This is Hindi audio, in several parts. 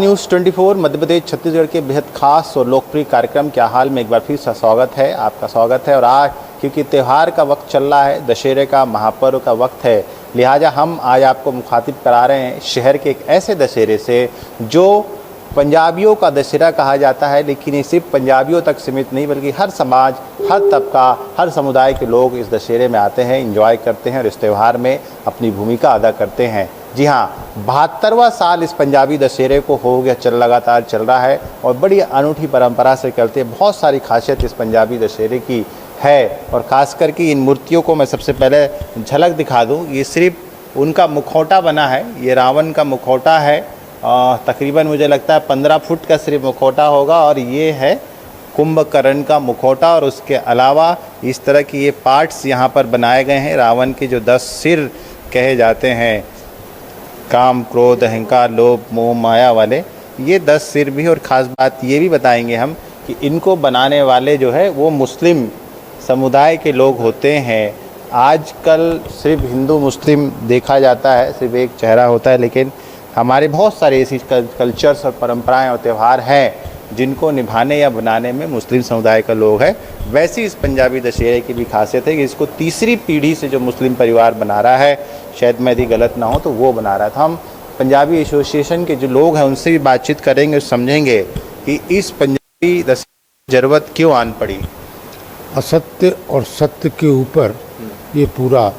न्यूज़ 24 मध्य प्रदेश छत्तीसगढ़ के बेहद खास और लोकप्रिय कार्यक्रम क्या हाल में एक बार फिर से स्वागत है, आपका स्वागत है। और आज क्योंकि त्यौहार का वक्त चल रहा है, दशहरे का महापर्व का वक्त है, लिहाजा हम आज आपको मुखातिब करा रहे हैं शहर के एक ऐसे दशहरे से जो पंजाबियों का दशहरा कहा जाता है। लेकिन ये सिर्फ पंजाबियों तक सीमित नहीं बल्कि हर समाज, हर तबका, हर समुदाय के लोग इस दशहरे में आते हैं, एंजॉय करते हैं और इस त्यौहार में अपनी भूमिका अदा करते हैं। जी हाँ, 72वां साल इस पंजाबी दशहरे को हो गया, लगातार चल रहा है और बड़ी अनूठी परंपरा से करते हैं। बहुत सारी खासियत इस पंजाबी दशहरे की है और ख़ास करके इन मूर्तियों को मैं सबसे पहले झलक दिखा दूं। ये सिर्फ उनका मुखौटा बना है, ये रावण का मुखौटा है। तकरीबन मुझे लगता है 15 फुट का सिर्फ मुखौटा होगा और ये है कुंभकर्ण का मुखौटा। और उसके अलावा इस तरह की ये पार्ट्स यहाँ पर बनाए गए हैं। रावण के जो 10 सिर कहे जाते हैं, काम, क्रोध, अहंकार, लोभ, मोह, माया वाले, ये 10 सिर भी। और ख़ास बात ये भी बताएंगे हम कि इनको बनाने वाले जो है वो मुस्लिम समुदाय के लोग होते हैं। आजकल सिर्फ हिंदू मुस्लिम देखा जाता है, सिर्फ एक चेहरा होता है, लेकिन हमारे बहुत सारे ऐसी कल्चर्स और परंपराएं और त्यौहार हैं जिनको निभाने या बनाने में मुस्लिम समुदाय का लोग है। वैसी इस पंजाबी दशहरे की भी खासियत है कि इसको तीसरी पीढ़ी से जो मुस्लिम परिवार बना रहा है, शायद मैं यदि गलत ना हो तो वो बना रहा था। हम पंजाबी एसोसिएशन के जो लोग हैं उनसे भी बातचीत करेंगे और समझेंगे कि इस पंजाबी दशहरे की ज़रूरत क्यों आन पड़ी। असत्य और सत्य के ऊपर ये पूरा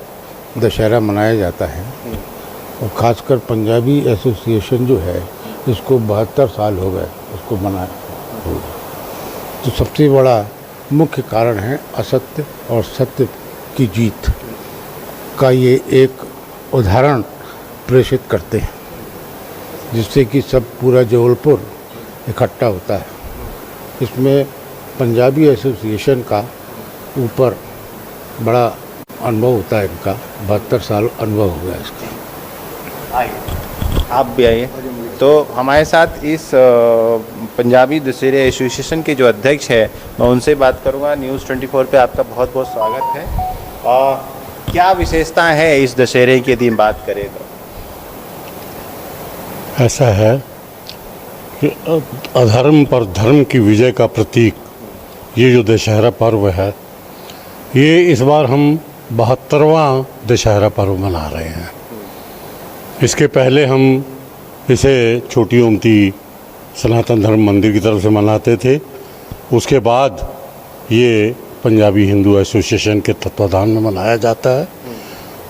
दशहरा मनाया जाता है और ख़ासकर पंजाबी एसोसिएशन जो है इसको 72 साल हो गए उसको बनाए। तो सबसे बड़ा मुख्य कारण है असत्य और सत्य की जीत का ये एक उदाहरण प्रेषित करते हैं, जिससे कि सब पूरा जबलपुर इकट्ठा होता है। इसमें पंजाबी एसोसिएशन का ऊपर बड़ा अनुभव होता है, इनका 72 साल अनुभव हो गया इसका। आइए, आप भी आइए। तो हमारे साथ इस पंजाबी दशहरे एसोसिएशन के जो अध्यक्ष है, मैं उनसे बात करूंगा। न्यूज़ 24 पे आपका बहुत बहुत स्वागत है। और क्या विशेषता है इस दशहरे की यदि बात करें तो? ऐसा है कि अधर्म पर धर्म की विजय का प्रतीक ये जो दशहरा पर्व है, ये इस बार हम 72वां दशहरा पर्व मना रहे हैं। इसके पहले हम इसे छोटी ओमती सनातन धर्म मंदिर की तरफ से मनाते थे। उसके बाद ये पंजाबी हिंदू एसोसिएशन के तत्वाधान में मनाया जाता है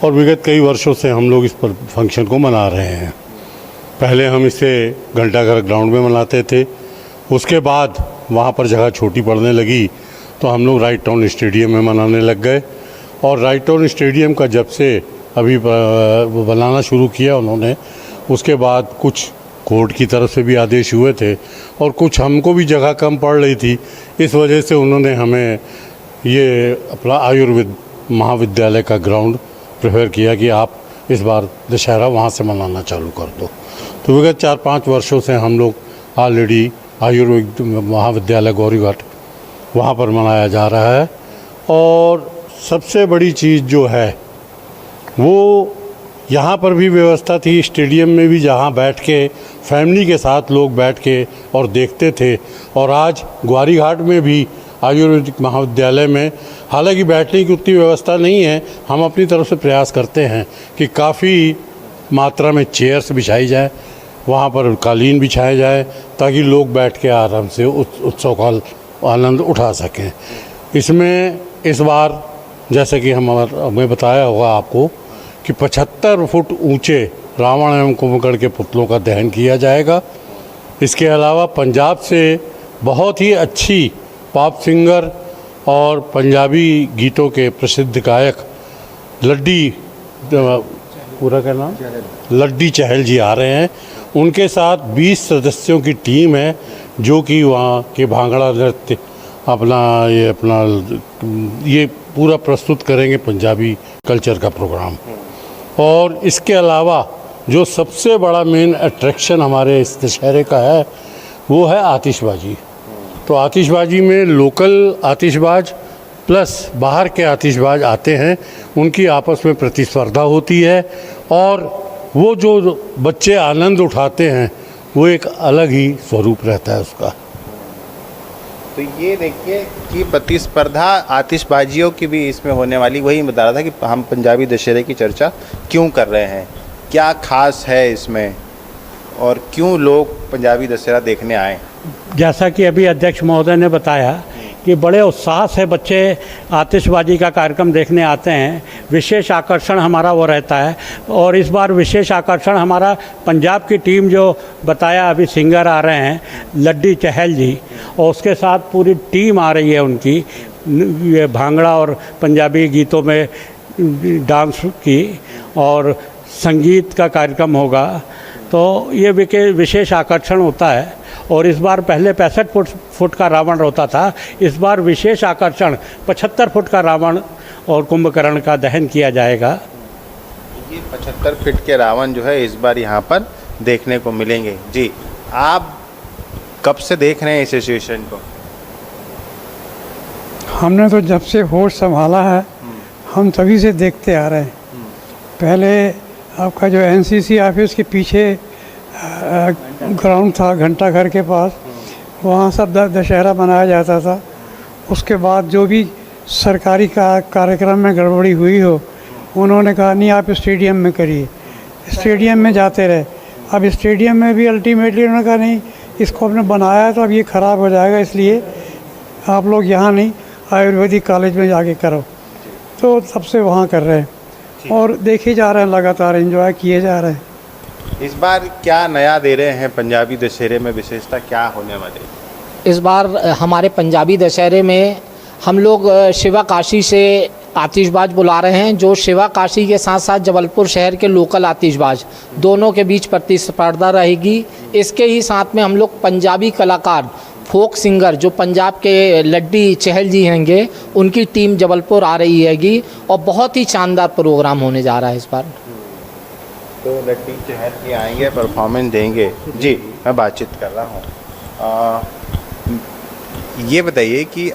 और विगत कई वर्षों से हम लोग इस पर फंक्शन को मना रहे हैं। पहले हम इसे घंटाघर ग्राउंड में मनाते थे, उसके बाद वहाँ पर जगह छोटी पड़ने लगी तो हम लोग राइट टाउन स्टेडियम में मनाने लग गए। और राइट टाउन स्टेडियम का जब से अभी बनाना शुरू किया उन्होंने, उसके बाद कुछ कोर्ट की तरफ से भी आदेश हुए थे और कुछ हमको भी जगह कम पड़ रही थी। इस वजह से उन्होंने हमें ये अपना आयुर्वेद महाविद्यालय का ग्राउंड प्रेफर किया कि आप इस बार दशहरा वहाँ से मनाना चालू कर दो। तो विगत 4-5 वर्षों से हम लोग ऑलरेडी आयुर्वेद महाविद्यालय गौरीघाट वहाँ पर मनाया जा रहा है। और सबसे बड़ी चीज़ जो है वो यहाँ पर भी व्यवस्था थी, स्टेडियम में भी, जहाँ बैठ के फैमिली के साथ लोग बैठ के और देखते थे। और आज ग्वारीघाट में भी आयुर्वेदिक महाविद्यालय में हालांकि बैठने की उतनी व्यवस्था नहीं है, हम अपनी तरफ से प्रयास करते हैं कि काफ़ी मात्रा में चेयर्स बिछाई जाए, वहाँ पर कालीन बिछाया जाए ताकि लोग बैठ के आराम से उत्सव का आनंद उठा सकें। इसमें इस बार जैसे कि हमें बताया होगा आपको कि 75 फुट ऊंचे रावण एवं कुंभकर्ण के पुतलों का दहन किया जाएगा। इसके अलावा पंजाब से बहुत ही अच्छी पॉप सिंगर और पंजाबी गीतों के प्रसिद्ध गायक लड्डी, पूरा क्या नाम, लड्डी चहल जी आ रहे हैं। उनके साथ 20 सदस्यों की टीम है जो कि वहाँ के भांगड़ा नृत्य अपना ये पूरा प्रस्तुत करेंगे, पंजाबी कल्चर का प्रोग्राम। और इसके अलावा जो सबसे बड़ा मेन अट्रैक्शन हमारे इस दशहरे का है वो है आतिशबाजी। तो आतिशबाजी में लोकल आतिशबाज प्लस बाहर के आतिशबाज आते हैं, उनकी आपस में प्रतिस्पर्धा होती है और वो जो बच्चे आनंद उठाते हैं वो एक अलग ही स्वरूप रहता है उसका। तो ये देखिए कि प्रतिस्पर्धा आतिशबाजियों की भी इसमें होने वाली, वही बता रहा था कि हम पंजाबी दशहरे की चर्चा क्यों कर रहे हैं, क्या खास है इसमें और क्यों लोग पंजाबी दशहरा देखने आए। जैसा कि अभी अध्यक्ष महोदय ने बताया कि बड़े उत्साह से बच्चे आतिशबाजी का कार्यक्रम देखने आते हैं। विशेष आकर्षण हमारा वो रहता है और इस बार विशेष आकर्षण हमारा पंजाब की टीम जो बताया अभी सिंगर आ रहे हैं लड्डी चहल जी, और उसके साथ पूरी टीम आ रही है उनकी, ये भांगड़ा और पंजाबी गीतों में डांस की और संगीत का कार्यक्रम होगा। तो ये विशेष आकर्षण होता है। और इस बार पहले 65 फुट का रावण होता था, इस बार विशेष आकर्षण 75 फुट का रावण और कुंभकर्ण का दहन किया जाएगा। ये 75 फीट के रावण जो है इस बार यहाँ पर देखने को मिलेंगे। जी, आप कब से देख रहे हैं इस एसोसिएशन को? हमने तो जब से होश संभाला है हम तभी से देखते आ रहे हैं। पहले आपका जो एनसीसी ऑफिस के पीछे ग्राउंड था घंटा घर के पास, वहाँ सब दशहरा मनाया जाता था। उसके बाद जो भी सरकारी कार्यक्रम में गड़बड़ी हुई हो, उन्होंने कहा नहीं आप स्टेडियम में करिए, स्टेडियम में जाते रहे। अब स्टेडियम में भी अल्टीमेटली उन्होंने कहा नहीं, इसको हमने बनाया है तो अब ये ख़राब हो जाएगा, इसलिए आप लोग यहाँ नहीं आयुर्वेदिक कॉलेज में जाके करो। तो तब से वहाँ कर रहे हैं और देखे जा रहे हैं, लगातार एंजॉय किए जा रहे हैं। इस बार क्या नया दे रहे हैं पंजाबी दशहरे में, विशेषता क्या होने वाली है? इस बार हमारे पंजाबी दशहरे में हम लोग शिवा काशी से आतिशबाज बुला रहे हैं, जो शिवा काशी के साथ साथ जबलपुर शहर के लोकल आतिशबाज दोनों के बीच प्रतिस्पर्धा रहेगी। इसके ही साथ में हम लोग पंजाबी कलाकार फोक सिंगर जो पंजाब के लड्डी चहल जी हैंगे, उनकी टीम जबलपुर आ रही हैगी और बहुत ही शानदार प्रोग्राम होने जा रहा है इस बार। तो लड्डी चहल जी आएंगे, परफॉर्मेंस देंगे। जी, मैं बातचीत कर रहा हूँ। ये बताइए कि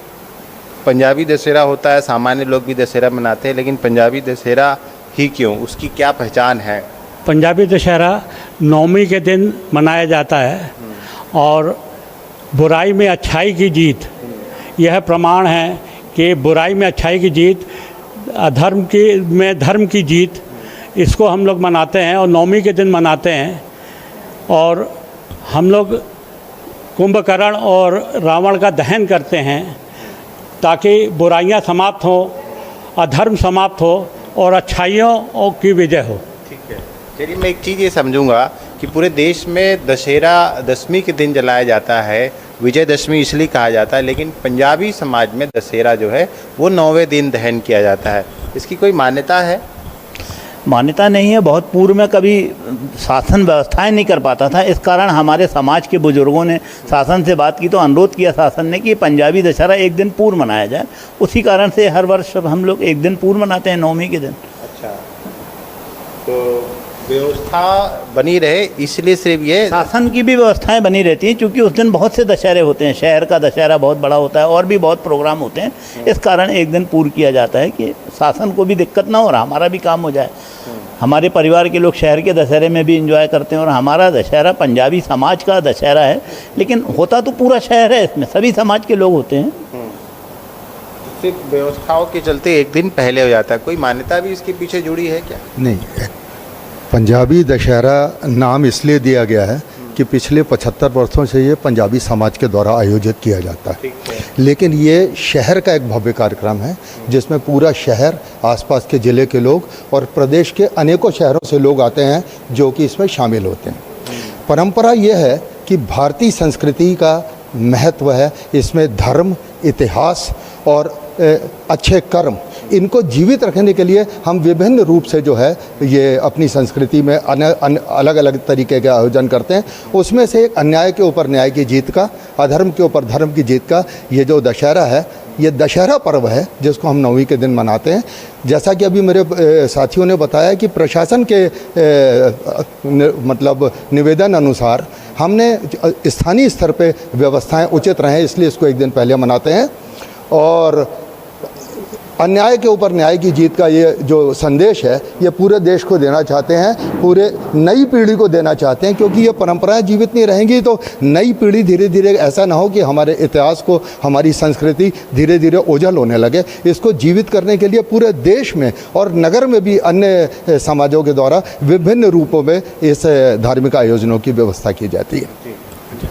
पंजाबी दशहरा होता है, सामान्य लोग भी दशहरा मनाते हैं, लेकिन पंजाबी दशहरा ही क्यों, उसकी क्या पहचान है? पंजाबी दशहरा नवमी के दिन मनाया जाता है और बुराई में अच्छाई की जीत, यह प्रमाण है कि बुराई में अच्छाई की जीत, अधर्म में धर्म की जीत, इसको हम लोग मनाते हैं और नवमी के दिन मनाते हैं। और हम लोग कुंभकर्ण और रावण का दहन करते हैं ताकि बुराइयां समाप्त हो, अधर्म समाप्त हो और अच्छाइयों की विजय हो। ठीक है, चलिए मैं एक चीज़ ये समझूंगा कि पूरे देश में दशहरा दशमी के दिन जलाया जाता है, विजयदशमी इसलिए कहा जाता है, लेकिन पंजाबी समाज में दशहरा जो है वो 9वें दिन दहन किया जाता है। इसकी कोई मान्यता है? मान्यता नहीं है। बहुत पूर्व में कभी शासन व्यवस्थाएं नहीं कर पाता था, इस कारण हमारे समाज के बुजुर्गों ने शासन से बात की तो अनुरोध किया शासन ने कि पंजाबी दशहरा एक दिन पूर्व मनाया जाए। उसी कारण से हर वर्ष हम लोग एक दिन पूर्व मनाते हैं, नवमी के दिन। अच्छा, तो व्यवस्था बनी रहे इसलिए सिर्फ ये शासन की भी व्यवस्थाएं बनी रहती हैं, क्योंकि उस दिन बहुत से दशहरे होते हैं, शहर का दशहरा बहुत बड़ा होता है और भी बहुत प्रोग्राम होते हैं। इस कारण एक दिन पूर्व किया जाता है कि शासन को भी दिक्कत ना हो और हमारा भी काम हो जाए। हमारे परिवार के लोग शहर के दशहरे में भी एंजॉय करते हैं और हमारा दशहरा पंजाबी समाज का दशहरा है, लेकिन होता तो पूरा शहर है, इसमें सभी समाज के लोग होते हैं। सिर्फ व्यवस्थाओं के चलते एक दिन पहले हो जाता है, कोई मान्यता भी इसके पीछे जुड़ी है क्या? नहीं, पंजाबी दशहरा नाम इसलिए दिया गया है कि पिछले 75 वर्षों से ये पंजाबी समाज के द्वारा आयोजित किया जाता है। लेकिन ये शहर का एक भव्य कार्यक्रम है जिसमें पूरा शहर, आसपास के ज़िले के लोग और प्रदेश के अनेकों शहरों से लोग आते हैं जो कि इसमें शामिल होते हैं। परंपरा ये है कि भारतीय संस्कृति का महत्व है, इसमें धर्म, इतिहास और अच्छे कर्म, इनको जीवित रखने के लिए हम विभिन्न रूप से जो है ये अपनी संस्कृति में अलग अलग तरीके के आयोजन करते हैं। उसमें से एक अन्याय के ऊपर न्याय की जीत का, अधर्म के ऊपर धर्म की जीत का ये जो दशहरा है, ये दशहरा पर्व है जिसको हम नवमी के दिन मनाते हैं। जैसा कि अभी मेरे साथियों ने बताया कि प्रशासन के मतलब निवेदन अनुसार हमने स्थानीय स्तर पे व्यवस्थाएं उचित रहें, इसलिए इसको एक दिन पहले मनाते हैं। और अन्याय के ऊपर न्याय की जीत का ये जो संदेश है, ये पूरे देश को देना चाहते हैं, पूरे नई पीढ़ी को देना चाहते हैं, क्योंकि ये परंपराएं जीवित नहीं रहेंगी तो नई पीढ़ी धीरे धीरे ऐसा ना हो कि हमारे इतिहास को, हमारी संस्कृति धीरे धीरे ओझल होने लगे। इसको जीवित करने के लिए पूरे देश में और नगर में भी अन्य समाजों के द्वारा विभिन्न रूपों में इस धार्मिक आयोजनों की व्यवस्था की जाती है।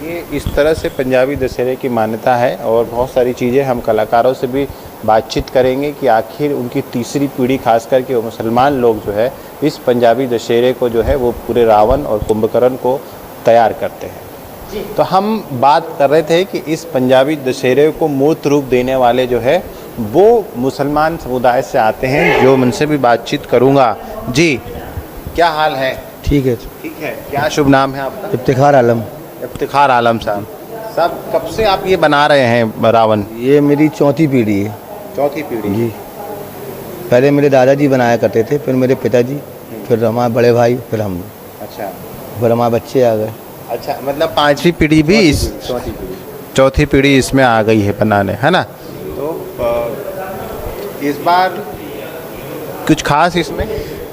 ये इस तरह से पंजाबी दशहरे की मान्यता है और बहुत सारी चीज़ें हम कलाकारों से भी बातचीत करेंगे कि आखिर उनकी तीसरी पीढ़ी खास करके वो मुसलमान लोग जो है इस पंजाबी दशहरे को जो है वो पूरे रावण और कुंभकर्ण को तैयार करते हैं। तो हम बात कर रहे थे कि इस पंजाबी दशहरे को मूर्त रूप देने वाले जो है वो मुसलमान समुदाय से आते हैं, जो उनसे भी बातचीत करूँगा। जी, क्या हाल है? ठीक है। ठीक है। क्या शुभ नाम है आपका? इफ्तिखार आलम। इफ्तिखार आलम साहब, कब से आप ये बना रहे हैं रावण? ये मेरी चौथी पीढ़ी है। चौथी पीढ़ी जी। पहले मेरे दादाजी बनाया करते थे, फिर मेरे पिताजी, फिर हमारे बड़े भाई, फिर हम। अच्छा। फिर हमारे बच्चे आ गए। अच्छा, मतलब पांचवी पीढ़ी भी इस चौथी पीढ़ी इसमें आ गई है बनाने, है ना? तो इस बार कुछ खास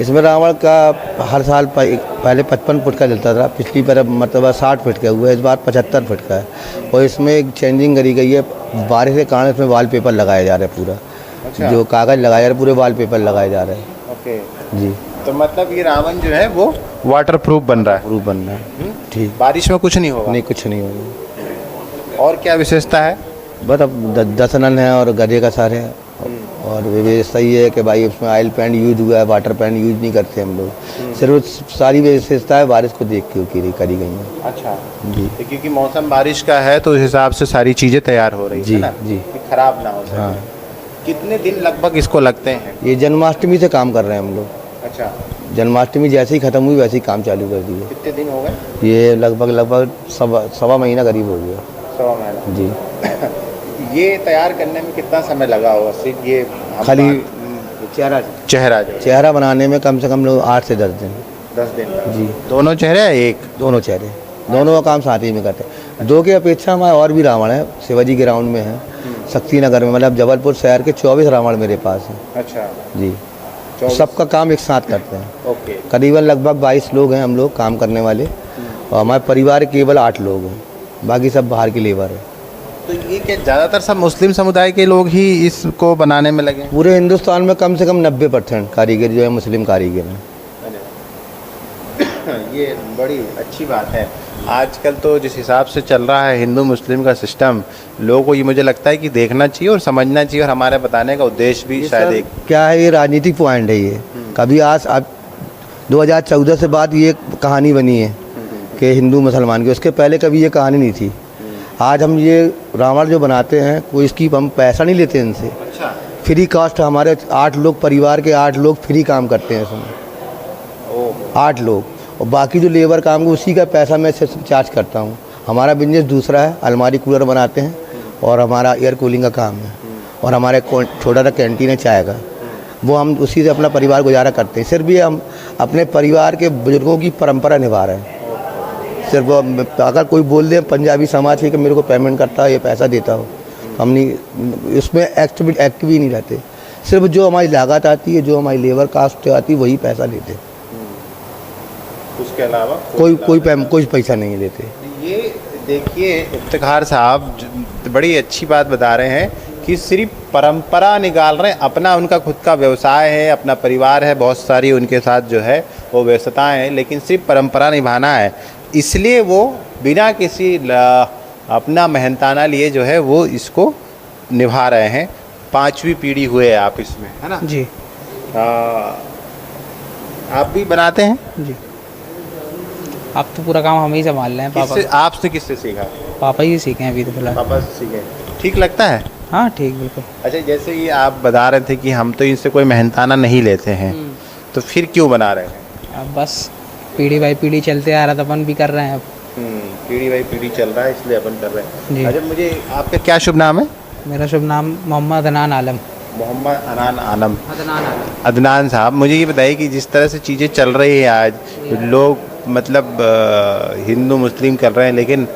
इसमें रावण का हर साल पहले 55 फुट का जलता था, पिछली मरतबा 60 फुट का हुआ है, इस बार 75 फुट का है। और इसमें एक चेंजिंग करी गई है, बारिश के कारण इसमें वॉलपेपर लगाए जा रहे हैं पूरा। अच्छा। जो कागज़ लगाए जा रहे पूरे वॉलपेपर लगाए जा रहे हैं। ओके जी। तो मतलब ये रावण जो है वो वाटर प्रूफ बन रहा है? प्रूफ बन रहा है। ठीक। बारिश में कुछ नहीं होगा? नहीं, कुछ नहीं होगा। और क्या विशेषता है? बस अब 10 नल हैं और गधे का सर है। और विशेषता ये है कि भाई उसमें ऑयल पेंट यूज हुआ है, वाटर पेंट यूज नहीं करते हम लोग। सिर्फ सारी विशेषता है बारिश को देख के करी गई हैं। अच्छा जी। तो क्योंकि मौसम बारिश का है तो उस हिसाब से सारी चीज़ें तैयार हो रही है ना? जी। कि खराब ना हो सके। हाँ। कितने दिन लगभग इसको लगते हैं? ये जन्माष्टमी से काम कर रहे हैं हम लोग। अच्छा। जन्माष्टमी जैसे ही ख़त्म हुई वैसे ही काम चालू कर दिए। कितने दिन हो गए? ये लगभग सवा महीना करीब हो गया। सवा महीना। जी। ये तैयार करने में कितना समय लगा होगा? सिर्फ ये खाली चेहरा बनाने में कम से कम लोग 8 से 10 दिन। 10 दिन? जी। दोनों चेहरे? एक? दोनों चेहरे, दोनों का काम साथ ही में करते हैं। 2 की अपेक्षा हमारे और भी रावण है, शिवाजी ग्राउंड में है, शक्ति नगर में, मतलब जबलपुर शहर के 24 रावण मेरे पास हैं। अच्छा जी। सबका काम एक साथ करते हैं। ओके। करीबन लगभग 22 लोग हैं हम लोग काम करने वाले, और हमारे परिवार केवल 8 लोग हैं, बाकी सब बाहर की लेबर है। तो ये क्या ज़्यादातर सब मुस्लिम समुदाय के लोग ही इसको बनाने में लगे? पूरे हिंदुस्तान में कम से कम 90% कारीगर जो है मुस्लिम कारीगर हैं। ये बड़ी अच्छी बात है। आजकल तो जिस हिसाब से चल रहा है हिंदू मुस्लिम का सिस्टम, लोगों को ये मुझे लगता है कि देखना चाहिए और समझना चाहिए, और हमारे बताने का उद्देश्य भी शायद एक क्या है, ये राजनीतिक पॉइंट है। ये कभी आज 2014 से बाद ये कहानी बनी है कि हिंदू मुसलमान की, उसके पहले कभी ये कहानी नहीं थी। आज हम ये रावण जो बनाते हैं कोई इसकी हम पैसा नहीं लेते इनसे। अच्छा। फ्री कास्ट, हमारे 8 लोग, परिवार के 8 लोग फ्री काम करते हैं इसमें। 8 लोग, और बाकी जो लेबर काम को उसी का पैसा मैं सिर्फ चार्ज करता हूँ। हमारा बिजनेस दूसरा है, अलमारी कूलर बनाते हैं और हमारा एयर कूलिंग का काम है, और हमारा छोटा सा कैंटीन है चाय का, वो हम उसी से अपना परिवार गुजारा करते हैं। सिर्फ ये हम अपने परिवार के बुजुर्गों की परंपरा निभा रहे हैं। सिर्फ अगर कोई बोल दे पंजाबी समाज के कि मेरे को पेमेंट करता है, ये पैसा देता हो, हम नहीं उसमें एक्ट भी नहीं रहते। सिर्फ जो हमारी लागत आती है, जो हमारी लेबर कास्ट आती है, वही पैसा लेते। उसके अलावा कोई पैसा नहीं लेते। ये देखिए इफ्तिखार साहब बड़ी अच्छी बात बता रहे हैं कि सिर्फ परंपरा निकाल रहे हैं, अपना उनका खुद का व्यवसाय है, अपना परिवार है, बहुत सारी उनके साथ जो है वो व्यस्तताएँ हैं, लेकिन सिर्फ परंपरा निभाना है, इसलिए वो बिना किसी अपना मेहनताना लिए जो है वो इसको निभा रहे हैं। 5वीं पीढ़ी हुए आप इसमें, है ना? जी। आप भी बनाते हैं? जी। अब तो पूरा काम हम ही संभाल रहे हैं। पापा आपसे किससे सीखा? पापा ही सीखे हैं अभी तो फिलहाल। पापा से सीखे। ठीक लगता है? हाँ ठीक, बिल्कुल। अच्छा, जैसे ये आप बता रहे थे कि हम तो इनसे कोई मेहनताना नहीं लेते हैं, तो फिर क्यों बना रहे हैं? अब बस पीढ़ी बाई पीढ़ी चलते आ रहा था, अपन भी कर रहे हैं अब। पीढ़ी बाई पीढ़ी चल रहा है इसलिए अपन कर रहे हैं। जी। अच्छा, मुझे आपका क्या शुभ नाम है? मेरा शुभ नाम मोहम्मद अदनान आलम। मोहम्मद अदनान आलम। अदनान आलम। अदनान साहब, मुझे ये बताइए कि जिस तरह से चीज़ें चल रही है आज, लोग मतलब हिंदू मुस्लिम कर रहे हैं, लेकिन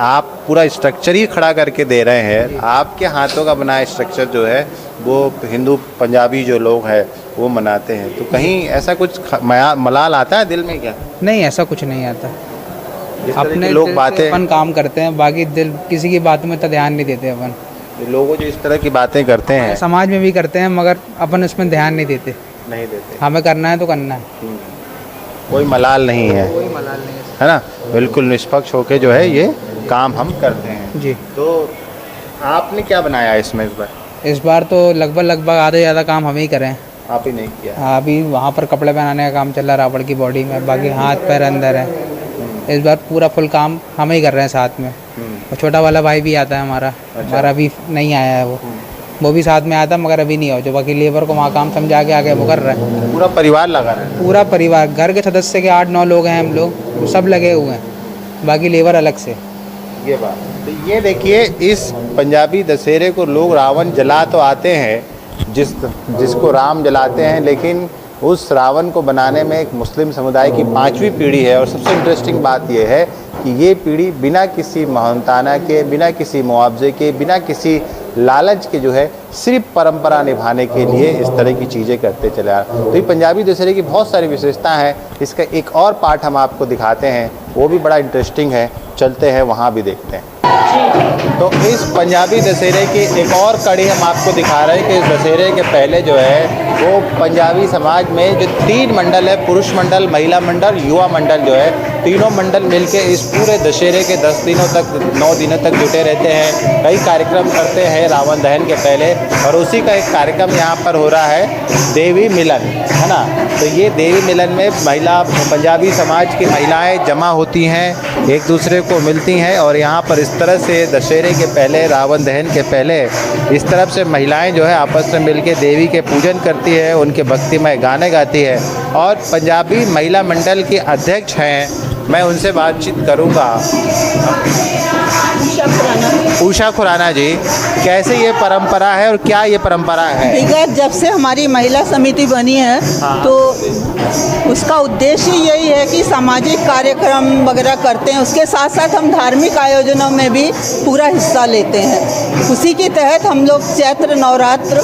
आप पूरा स्ट्रक्चर ही खड़ा करके दे रहे हैं। आपके हाथों का बनाया स्ट्रक्चर जो है वो हिंदू पंजाबी जो लोग हैं वो मनाते हैं, तो कहीं ऐसा कुछ मलाल आता है दिल में क्या? नहीं, ऐसा कुछ नहीं आता। जिस तरह के अपने लोग दिल से बातें अपन काम करते हैं, बाकी दिल किसी की बात में तो ध्यान नहीं देते अपन। लोगों जो इस तरह की बातें करते हैं समाज में भी करते हैं मगर अपन उसमें ध्यान नहीं देते। नहीं देते, हमें करना है तो करना है। कोई मलाल नहीं है, कोई मलाल नहीं है ना? बिल्कुल निष्पक्ष होके जो है ये काम हम करते हैं जी। तो आपने क्या बनाया इसमें इस बार? इस बार तो लगभग आधे ज़्यादा काम हम ही करें। आप ही नहीं किया? अभी वहाँ पर कपड़े पहनाने का काम चल रहा है रावण की बॉडी में, बाकी हाथ पैर अंदर है। इस बार पूरा फुल काम हम ही कर रहे हैं साथ में। और छोटा वाला भाई भी आता है हमारा, हमारा अभी नहीं आया है, वो भी साथ में आया था मगर अभी नहीं हो, जो बाकी लेबर को वहाँ काम समझा के आगे वो कर रहे हैं। पूरा परिवार लगा रहा है? पूरा परिवार, घर के सदस्य के 8-9 लोग हैं हम लोग, सब लगे हुए हैं, बाकी लेबर अलग से। ये बात तो ये देखिए, इस पंजाबी दशहरे को लोग रावण जला तो आते हैं, जिसको राम जलाते हैं, लेकिन उस रावण को बनाने में एक मुस्लिम समुदाय की 5वीं पीढ़ी है। और सबसे इंटरेस्टिंग बात यह है कि ये पीढ़ी बिना किसी महानताना के, बिना किसी मुआवजे के, बिना किसी लालच के जो है सिर्फ परंपरा निभाने के लिए इस तरह की चीज़ें करते चले आ रहे। तो ये पंजाबी दशहरे की बहुत सारी विशेषता हैं। इसका एक और पार्ट हम आपको दिखाते हैं, वो भी बड़ा इंटरेस्टिंग है, चलते हैं वहाँ भी देखते हैं। तो इस पंजाबी दशहरे की एक और कड़ी हम आपको दिखा रहे हैं कि इस दशहरे के पहले जो है वो पंजाबी समाज में जो 3 मंडल है, पुरुष मंडल, महिला मंडल, युवा मंडल जो है, तीनों मंडल मिलके इस पूरे दशहरे के 10 दिनों तक, 9 दिनों तक जुटे रहते हैं। कई कार्यक्रम करते हैं रावण दहन के पहले, और उसी का एक कार्यक्रम यहाँ पर हो रहा है देवी मिलन, है ना? तो ये देवी मिलन में पंजाबी समाज की महिलाएं जमा होती हैं, एक दूसरे को मिलती हैं, और यहाँ पर इस तरह से दशहरे के पहले, रावण दहन के पहले इस तरफ से महिलाएं जो है आपस में मिलके देवी के पूजन करती है, उनके भक्तिमय गाने गाती है। और पंजाबी महिला मंडल की अध्यक्ष हैं, मैं उनसे बातचीत करूँगा। उषा खुराना जी, कैसे ये परंपरा है और क्या ये परंपरा है? विगत जब से हमारी महिला समिति बनी है तो उसका उद्देश्य यही है कि सामाजिक कार्यक्रम वगैरह करते हैं, उसके साथ साथ हम धार्मिक आयोजनों में भी पूरा हिस्सा लेते हैं। उसी के तहत हम लोग चैत्र नवरात्र,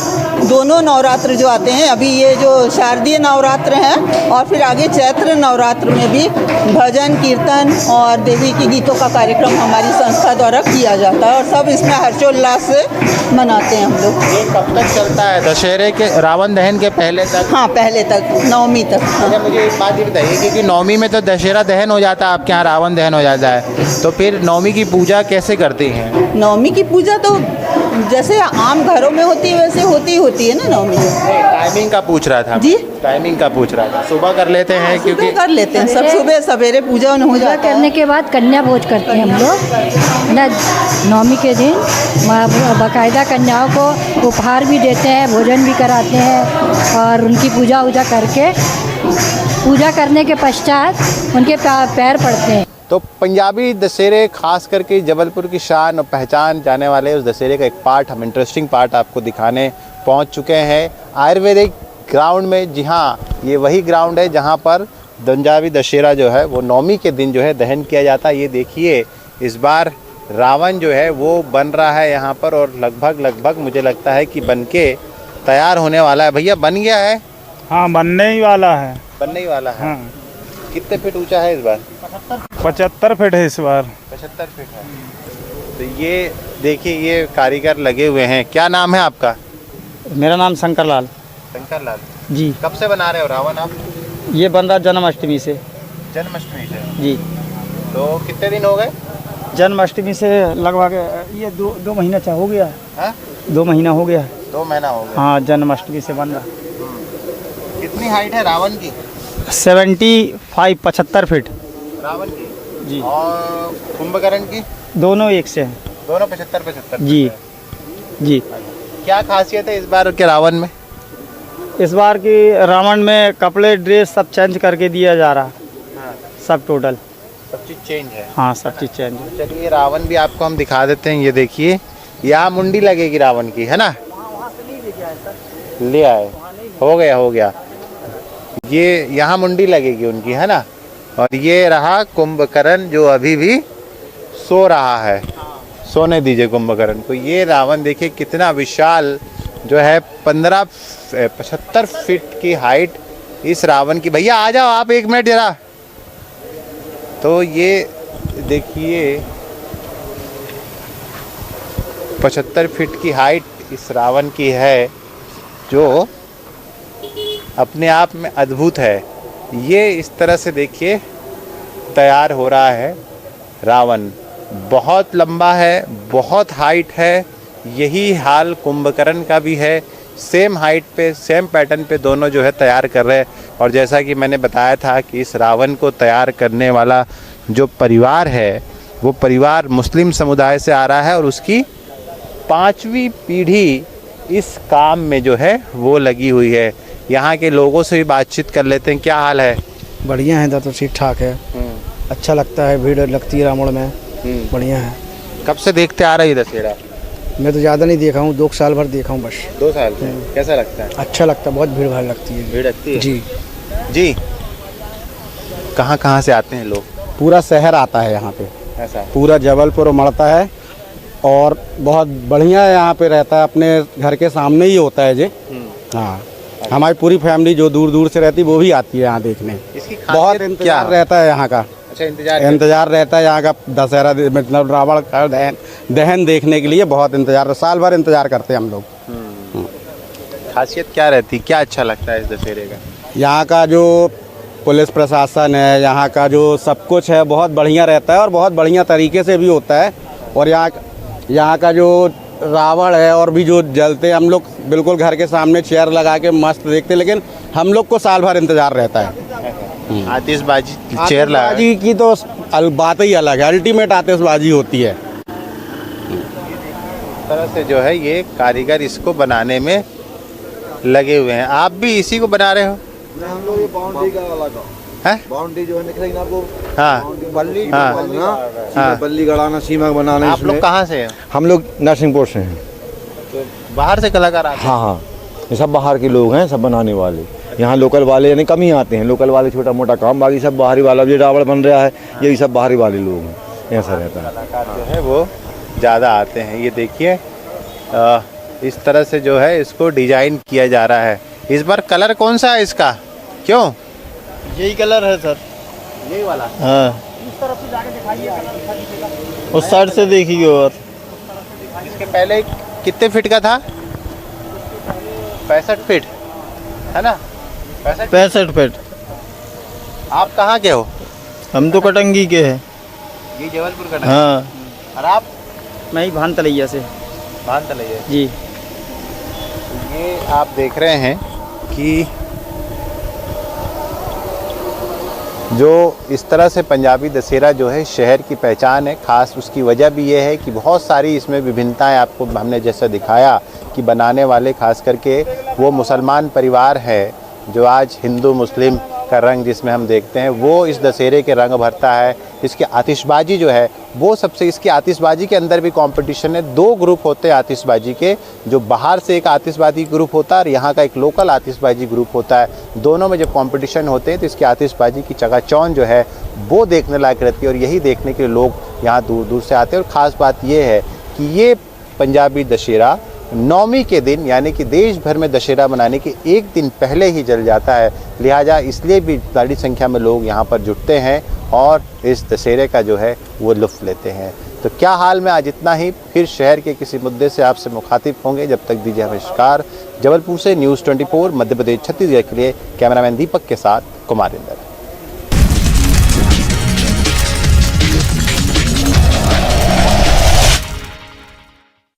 दोनों नवरात्र जो आते हैं, अभी ये जो शारदीय नवरात्र हैं और फिर आगे चैत्र नवरात्र में भी भजन कीर्तन और देवी के गीतों का कार्यक्रम हमारी संस्था द्वारा किया जाता है, और सब इसमें हर्षोल्लास से मनाते हैं हम लोग। ये कब तक चलता है? दशहरे के, रावण दहन के पहले तक? हाँ, पहले तक, नवमी तक। अच्छा, मुझे एक बात ये बताइए, क्योंकि नवमी में तो दशहरा दहन हो जाता है, आपके यहाँ रावण दहन हो जाता है, तो फिर नवमी की पूजा कैसे करती हैं? नवमी की पूजा तो जैसे आम घरों में होती है वैसे होती है ना नवमी। टाइमिंग का पूछ रहा था जी, टाइमिंग का पूछ रहा था। सुबह कर लेते हैं? क्योंकि कर लेते हैं सब, सुबह सवेरे पूजा हो जाता है। करने के बाद कन्या भोज करते हैं हम लोग न, नवमी के दिन बाकायदा कन्याओं को उपहार भी देते हैं, भोजन भी कराते हैं, और उनकी पूजा वूजा करके, पूजा करने के पश्चात उनके पैर पड़ते हैं। तो पंजाबी दशहरे, खास करके जबलपुर की शान और पहचान जाने वाले उस दशहरे का एक पार्ट, हम इंटरेस्टिंग पार्ट आपको दिखाने पहुंच चुके हैं आयुर्वेदिक ग्राउंड में। जी हाँ, ये वही ग्राउंड है जहां पर पंजाबी दशहरा जो है वो नवमी के दिन जो है दहन किया जाता है। ये देखिए, इस बार रावण जो है वो बन रहा है यहाँ पर, और लगभग मुझे लगता है कि बन के तैयार होने वाला है। भैया बन गया है? हाँ, बनने ही वाला है। बनने ही वाला है। हाँ। कितने फीट ऊंचा है इस बार? 75 फीट है इस बार। 75 फीट है। तो ये देखिए, ये कारीगर लगे हुए हैं। क्या नाम है आपका? मेरा नाम शंकर लाल। शंकर लाल जी। कब से बना रहे हो रावण आप? ये बन रहा जन्माष्टमी से। जन्माष्टमी से? जी। तो कितने दिन हो गए? जन्माष्टमी से लगभग ये दो महीना हो गया है। 2 महीना हो गया। 2 महीना हो गया। हाँ, जन्माष्टमी से बन रहा। कितनी हाइट है रावण की? 75 फीट रावण की। जी। और कुंभकर्ण की? दोनों एक से हैं। दोनों 75 जी जी। क्या खासियत है इस बार के रावण में? इस बार की रावण में कपड़े, ड्रेस सब चेंज करके दिया जा रहा। हाँ। सब टोटल सब चीज़ चेंज है। हाँ, सब चीज़ चेंज है। चलिए, रावण भी आपको हम दिखा देते हैं। ये देखिए, यहाँ मुंडी लगेगी रावण की, है ना? ले आए, हो गया। ये यहाँ मुंडी लगेगी उनकी, है ना? और ये रहा कुंभकर्ण जो अभी भी सो रहा है, सोने दीजिए कुंभकर्ण को। ये रावण देखिए कितना विशाल जो है 75 फीट की हाइट इस रावण की। भैया आ जाओ आप 1 मिनट जरा। तो ये देखिए 75 फीट की हाइट इस रावण की है, जो अपने आप में अद्भुत है। ये इस तरह से देखिए तैयार हो रहा है रावण। बहुत लंबा है, बहुत हाइट है। यही हाल कुंभकर्ण का भी है। सेम हाइट पे, सेम पैटर्न पे दोनों जो है तैयार कर रहे हैं। और जैसा कि मैंने बताया था कि इस रावण को तैयार करने वाला जो परिवार है वो परिवार मुस्लिम समुदाय से आ रहा है और उसकी 5वीं पीढ़ी इस काम में जो है वो लगी हुई है। यहाँ के लोगों से भी बातचीत कर लेते हैं। क्या हाल है? बढ़िया है, तो ठीक ठाक है। अच्छा लगता है, भीड़ लगती है रावण में, बढ़िया है। कब से देखते आ रही दशहरा? मैं तो ज़्यादा नहीं देखा हूँ, 2 साल भर देखा हूँ बस। 2 साल? कैसा लगता है? अच्छा लगता है, बहुत भीड़ भाड़ लगती है। भीड़ लगती है जी जी। कहाँ से आते हैं लोग? पूरा शहर आता है यहाँ पे, ऐसा पूरा जबलपुर उमड़ता है और बहुत बढ़िया यहाँ पे रहता है। अपने घर के सामने ही होता है जी। हाँ, हमारी पूरी फैमिली जो दूर दूर से रहती है वो भी आती है यहाँ देखने। इसकी बहुत इंतजार रहता है यहाँ का। अच्छा, इंतजार रहता है यहाँ का दशहरा, मतलब रावण का दहन देखने के लिए बहुत इंतजार, साल भर इंतजार करते हैं हम लोग। खासियत क्या रहती, क्या अच्छा लगता है इस दशहरे का? यहाँ का जो पुलिस प्रशासन है, यहाँ का जो सब कुछ है बहुत बढ़िया रहता है और बहुत बढ़िया तरीके से भी होता है। और यहाँ का जो रावण है और भी जो जलते हैं, हम लोग बिल्कुल घर के सामने चेयर लगा के मस्त देखते हैं। लेकिन हम लोग को साल भर इंतजार रहता है। आतिशबाजी चेयर लगा आतिशबाजी की तो बात ही अलग है, अल्टीमेट आतिशबाजी होती है। इस तरह से जो है ये कारीगर इसको बनाने में लगे हुए हैं। आप भी इसी को बना रहे हो? हम लोग ये बाउंड्री का लगा है, बाउंड्री जो है निकलेगी ना आपको। हाँ, बल्ली, हाँ, बल्ली गड़ाना, सीमा बनाना। आप लोग कहाँ से हैं? हम लोग नरसिंहपुर से हैं। तो बाहर से कलाकार आते हैं? हाँ, ये सब बाहर के लोग हैं, सब बनाने वाले। यहाँ लोकल वाले यानी कम ही आते हैं। लोकल वाले छोटा मोटा काम, बाकी सब बाहरी वाला। जो रावण बन रहा है यही सब बाहरी वाले लोग हैं, ऐसा रहता है। कलाकार जो है वो ज़्यादा आते हैं। ये देखिए इस तरह से जो है इसको डिजाइन किया जा रहा है। इस बार कलर कौन सा है इसका? क्यों? यही कलर है सर, यही वाला। हाँ, इस तरफ से जाके दिखाइए, उस साइड से देखिए। और इसके पहले कितने फीट का था? 65 फीट है ना? 65 फीट। आप कहाँ के हो? हम तो कटंगी के हैं। ये जबलपुर का? हाँ। और आप? मैं ही भान तलैया से। भान तलैया जी। ये आप देख रहे हैं कि जो इस तरह से पंजाबी दशहरा जो है शहर की पहचान है। ख़ास उसकी वजह भी ये है कि बहुत सारी इसमें विभिन्नताएं आपको हमने जैसा दिखाया कि बनाने वाले खास करके वो मुसलमान परिवार है जो आज हिंदू मुस्लिम का रंग जिसमें हम देखते हैं वो इस दशहरे के रंग भरता है। इसकी आतिशबाजी जो है वो सबसे, इसकी आतिशबाजी के अंदर भी कंपटीशन है। 2 ग्रुप होते हैं आतिशबाजी के, जो बाहर से एक आतिशबाजी ग्रुप होता है और यहाँ का एक लोकल आतिशबाजी ग्रुप होता है। दोनों में जब कंपटीशन होते हैं तो इसकी आतिशबाजी की चकाचौंध जो है वो देखने लायक रहती है और यही देखने के लिए लोग यहाँ दूर दूर से आते हैं। और ख़ास बात ये है कि ये पंजाबी दशहरा 9वीं के दिन यानी कि देश भर में दशहरा मनाने के 1 दिन पहले ही जल जाता है। लिहाजा इसलिए भी बड़ी संख्या में लोग यहाँ पर जुटते हैं और इस दशहरे का जो है वो लुत्फ़ लेते हैं। तो क्या हाल में आज इतना ही। फिर शहर के किसी मुद्दे से आपसे मुखातिब होंगे। जब तक दीजिए नमस्कार। जबलपुर से न्यूज़ 24 मध्य प्रदेश छत्तीसगढ़ के लिए कैमरामैन दीपक के साथ कुमार इंदर।